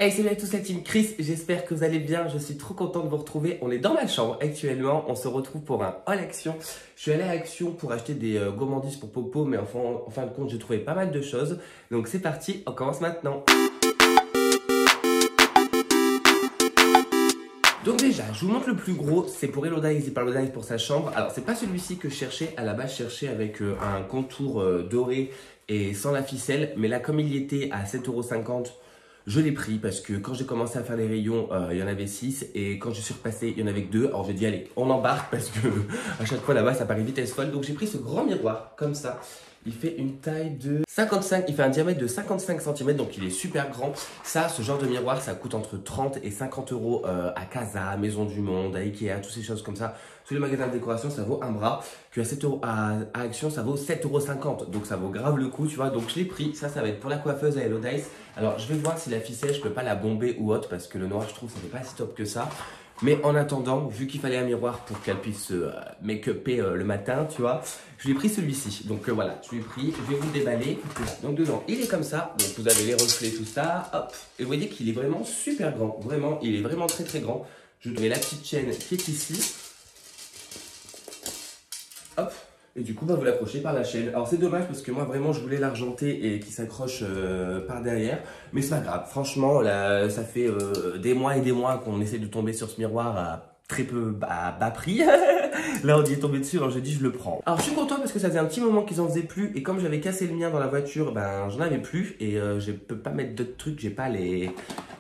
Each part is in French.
Hey, salut à tous, la team Chris, j'espère que vous allez bien, je suis trop content de vous retrouver. On est dans ma chambre actuellement, on se retrouve pour un haul Action. Je suis allé à Action pour acheter des gourmandises pour Popo, mais en fin de compte j'ai trouvé pas mal de choses. Donc c'est parti, on commence maintenant. Donc déjà, je vous montre le plus gros, c'est pour Elodice et Parodize pour sa chambre. Alors c'est pas celui-ci que je cherchais, à la base je cherchais avec un contour doré et sans la ficelle. Mais là comme il y était à 7,50 €, je l'ai pris parce que quand j'ai commencé à faire les rayons, il y en avait 6 et quand je suis repassé, il y en avait que 2. Alors j'ai dit allez, on embarque parce que à chaque fois là-bas ça paraît vitesse folle. Donc j'ai pris ce grand miroir comme ça. Il fait une taille de 55, il fait un diamètre de 55 cm, donc il est super grand. Ça, ce genre de miroir, ça coûte entre 30 et 50 € à Casa, Maison du Monde, à Ikea, toutes ces choses comme ça. Sur les magasins de décoration, ça vaut un bras. Puis à 7 € à Action, ça vaut 7,50 €. Donc ça vaut grave le coup, tu vois. Donc je l'ai pris. Ça va être pour la coiffeuse à Elodice. Alors je vais voir si la ficelle, je peux pas la bomber ou autre, parce que le noir, je trouve, ça fait pas si top que ça. Mais en attendant, vu qu'il fallait un miroir pour qu'elle puisse se make-upper le matin, tu vois, je lui ai pris celui-ci. Donc voilà, je lui ai pris, je vais vous le déballer. Donc dedans, il est comme ça. Donc vous avez les reflets, tout ça. Hop. Et vous voyez qu'il est vraiment super grand. Vraiment, il est vraiment très très grand. Je mets la petite chaîne qui est ici. Hop. Et du coup, vous l'accrochez par la chaîne. Alors c'est dommage parce que moi vraiment je voulais l'argenter et qu'il s'accroche par derrière. Mais c'est pas grave. Franchement, là, ça fait des mois et des mois qu'on essaie de tomber sur ce miroir à très peu bas prix. Là on y est tombé dessus, alors j'ai dit je le prends. Alors je suis content parce que ça faisait un petit moment qu'ils en faisaient plus. Et comme j'avais cassé le mien dans la voiture, ben j'en avais plus. Et je peux pas mettre d'autres trucs, j'ai pas les...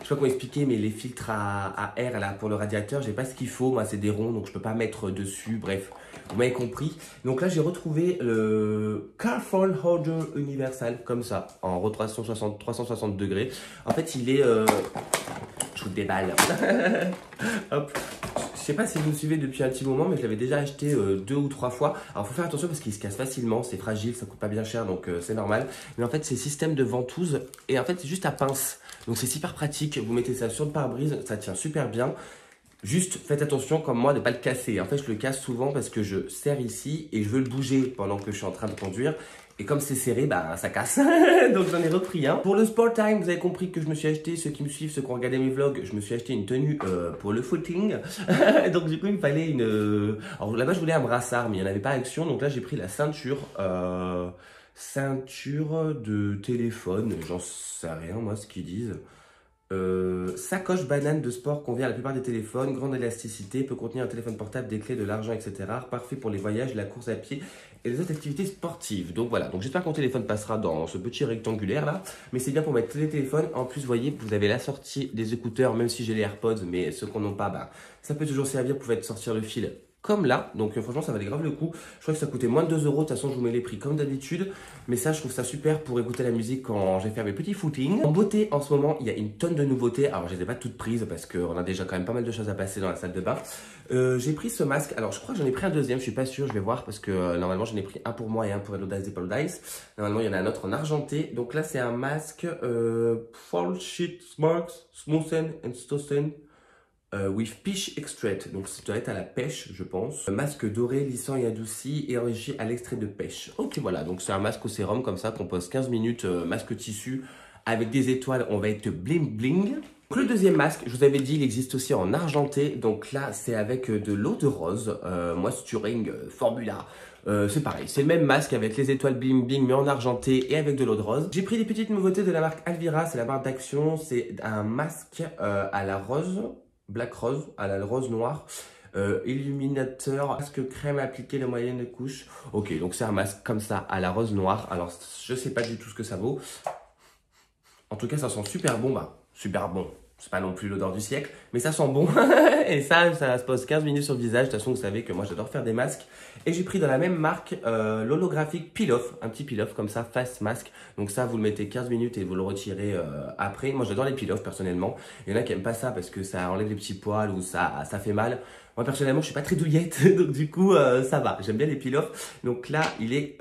Je sais pas comment expliquer, mais les filtres à air là pour le radiateur, j'ai pas ce qu'il faut. Moi c'est des ronds donc je peux pas mettre dessus. Bref, vous m'avez compris. Donc là j'ai retrouvé le Carphone Holder Universal comme ça en rotation 360 degrés. En fait il est... Je vous déballe. Hop. Je sais pas si vous me suivez depuis un petit moment, mais je l'avais déjà acheté 2 ou 3 fois. Alors faut faire attention parce qu'il se casse facilement, c'est fragile, ça coûte pas bien cher, donc c'est normal. Mais en fait c'est système de ventouse et en fait c'est juste à pince. Donc c'est super pratique, vous mettez ça sur le pare-brise, ça tient super bien. Juste faites attention comme moi de ne pas le casser. En fait je le casse souvent parce que je serre ici et je veux le bouger pendant que je suis en train de conduire. Et comme c'est serré, bah ça casse. Donc j'en ai repris un. Pour le sport time, vous avez compris que je me suis acheté, ceux qui me suivent, ceux qui ont regardé mes vlogs, je me suis acheté une tenue pour le footing. Donc du coup il me fallait une... Alors là-bas je voulais un brassard, mais il n'y en avait pas à Action. Donc là j'ai pris la ceinture. Ceinture de téléphone, j'en sais rien moi ce qu'ils disent. Sacoche banane de sport convient à la plupart des téléphones, grande élasticité, peut contenir un téléphone portable, des clés, de l'argent, etc. Parfait pour les voyages, la course à pied et les autres activités sportives. Donc voilà, donc j'espère que mon téléphone passera dans ce petit rectangulaire là, mais c'est bien pour mettre tous les téléphones. En plus, vous voyez, vous avez la sortie des écouteurs, même si j'ai les AirPods, mais ceux qu'on n'a pas, bah, ça peut toujours servir pour faire sortir le fil. Comme là, donc franchement ça valait grave le coup. Je crois que ça coûtait moins de 2 €, de toute façon je vous mets les prix comme d'habitude. Mais ça je trouve ça super pour écouter la musique quand j'ai fait mes petits footings. En beauté en ce moment il y a une tonne de nouveautés. Alors je les ai pas toutes prises parce qu'on a déjà quand même pas mal de choses à passer dans la salle de bain. J'ai pris ce masque, alors je crois que j'en ai pris un deuxième, je suis pas sûr, je vais voir parce que normalement j'en ai pris un pour moi et un pour Elodice et Parodize. Normalement il y en a un autre en argenté. Donc là c'est un masque Fall Sheet Marks Smoothen and Stossen. With Peach Extract, donc ça doit être à la pêche je pense. Masque doré, lissant et adouci et enrichi à l'extrait de pêche. Ok voilà, donc c'est un masque au sérum comme ça qu'on pose 15 minutes, masque tissu avec des étoiles, on va être bling bling. Donc le deuxième masque, je vous avais dit, il existe aussi en argenté, donc là c'est avec de l'eau de rose, Moisturing Formula. C'est pareil, c'est le même masque avec les étoiles bling bling mais en argenté et avec de l'eau de rose. J'ai pris des petites nouveautés de la marque Alvira, c'est la marque d'Action, c'est un masque à la rose. Black Rose, à la rose noire, illuminateur, masque crème appliqué la moyenne de couche. Ok, donc c'est un masque comme ça à la rose noire. Alors je sais pas du tout ce que ça vaut. En tout cas ça sent super bon, bah super bon. C'est pas non plus l'odeur du siècle, mais ça sent bon. Et ça se pose 15 minutes sur le visage. De toute façon, vous savez que moi, j'adore faire des masques. Et j'ai pris dans la même marque l'holographique peel-off. Un petit peel-off comme ça, face masque. Donc ça, vous le mettez 15 minutes et vous le retirez après. Moi, j'adore les peel-off personnellement. Il y en a qui n'aiment pas ça parce que ça enlève les petits poils ou ça fait mal. Moi, personnellement, je suis pas très douillette. Donc du coup, ça va. J'aime bien les peel-off. Donc là, il est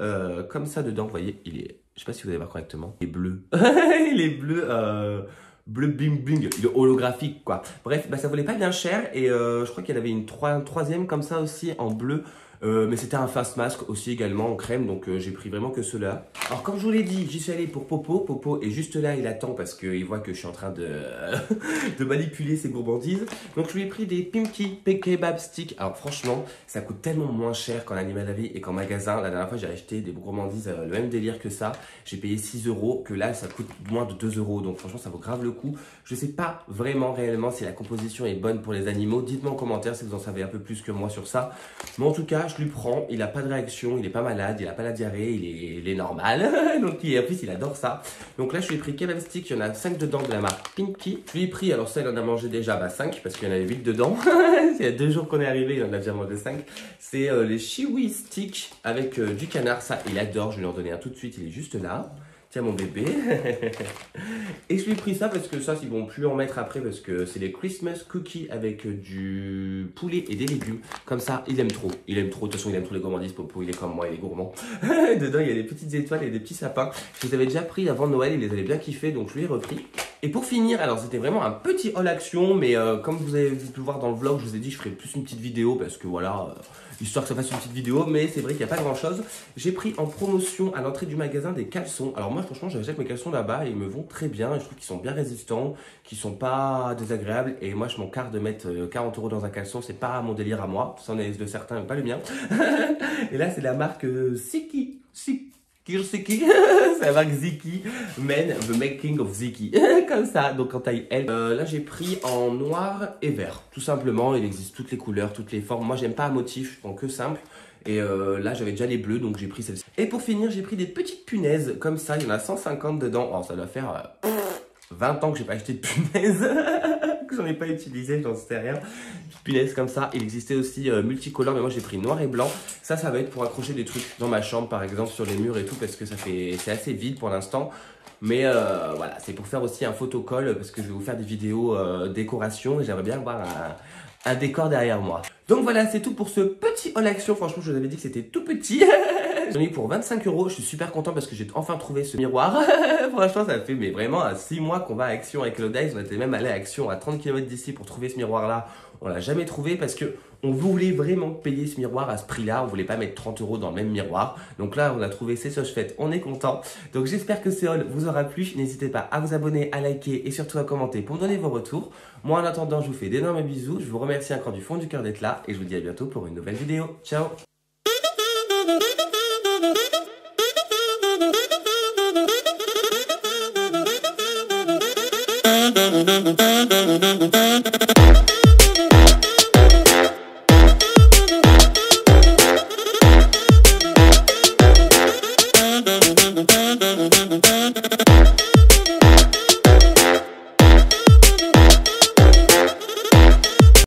comme ça dedans. Vous voyez, il est... Je sais pas si vous allez voir correctement. Il est bleu. Il est bleu... bleu bling bling, il est holographique quoi. Bref, bah, ça valait pas bien cher et je crois qu'il y en avait un troisième comme ça aussi en bleu Mais c'était un face mask aussi également en crème, donc j'ai pris vraiment que cela. Alors comme je vous l'ai dit, j'y suis allé pour Popo. Popo est juste là, il attend parce qu'il voit que je suis en train de, de manipuler ses gourmandises. Donc je lui ai pris des Pimki Kebab Stick. Alors franchement, ça coûte tellement moins cher qu'en Animal La Vie et qu'en magasin. La dernière fois, j'ai acheté des gourmandises, le même délire que ça. J'ai payé 6 €, que là, ça coûte moins de 2 €. Donc franchement, ça vaut grave le coup. Je sais pas vraiment réellement si la composition est bonne pour les animaux. Dites-moi en commentaire si vous en savez un peu plus que moi sur ça. Mais en tout cas, je lui prends. Il a pas de réaction, il est pas malade, il a pas la diarrhée, il est normal. Donc en plus, il adore ça. Donc là, je lui ai pris Kebab Stick. Il y en a 5 dedans de la marque Pimki. Je lui ai pris, alors ça, il en a mangé déjà 5 parce qu'il y en avait 8 dedans. Il y a 2 jours qu'on est arrivé, il en a déjà mangé 5. C'est les Chiwi Stick avec du canard. Ça, il adore. Je vais lui en donner un tout de suite. Il est juste là. Tiens mon bébé. Et je lui ai pris ça parce que ça, ils vont plus en mettre après parce que c'est les Christmas cookies avec du poulet et des légumes. Comme ça, il aime trop. Il aime trop. De toute façon, il aime trop les gourmandises. Popo, il est comme moi, il est gourmand. Dedans, il y a des petites étoiles et des petits sapins. Je les avais déjà pris avant Noël. Il les avait bien kiffés, donc je lui ai repris. Et pour finir, alors c'était vraiment un petit haul action, mais comme vous avez pu le voir dans le vlog, je vous ai dit je ferai plus une petite vidéo parce que voilà, histoire que ça fasse une petite vidéo, mais c'est vrai qu'il n'y a pas grand chose. J'ai pris en promotion à l'entrée du magasin des caleçons. Alors moi franchement j'achète mes caleçons là-bas et ils me vont très bien, et je trouve qu'ils sont bien résistants, qu'ils sont pas désagréables, et moi je m'en carre de mettre 40 € dans un caleçon, c'est pas mon délire à moi, c'en est de certains mais pas le mien. Et là c'est la marque Ziki. C'est la marque Ziki, Men, The Making of Ziki, comme ça, donc en taille L. Là j'ai pris en noir et vert, tout simplement, il existe toutes les couleurs, toutes les formes. Moi j'aime pas un motif, je prends que simple. Et là j'avais déjà les bleus, donc j'ai pris celle-ci. Et pour finir, j'ai pris des petites punaises, comme ça, il y en a 150 dedans. Alors ça doit faire 20 ans que j'ai pas acheté de punaises, que j'en ai pas utilisé, j'en sais rien. Punaise comme ça, il existait aussi multicolore, mais moi j'ai pris noir et blanc. Ça va être pour accrocher des trucs dans ma chambre, par exemple sur les murs et tout, parce que c'est assez vide pour l'instant. Mais voilà, c'est pour faire aussi un photocall, parce que je vais vous faire des vidéos décoration et j'aimerais bien avoir un décor derrière moi. Donc voilà, c'est tout pour ce petit haul action. Franchement, je vous avais dit que c'était tout petit. J'en ai eu pour 25 €. Je suis super content parce que j'ai enfin trouvé ce miroir. Franchement, ça fait mais vraiment à 6 mois qu'on va à Action avec Lodice. On était même allé à Action à 30 km d'ici pour trouver ce miroir-là. On l'a jamais trouvé parce que on voulait vraiment payer ce miroir à ce prix-là. On voulait pas mettre 30 € dans le même miroir. Donc là, on a trouvé, c'est chose faite. On est content. Donc j'espère que ce haul vous aura plu. N'hésitez pas à vous abonner, à liker et surtout à commenter pour donner vos retours. Moi, en attendant, je vous fais d'énormes bisous. Je vous remercie encore du fond du cœur d'être là et je vous dis à bientôt pour une nouvelle vidéo. Ciao!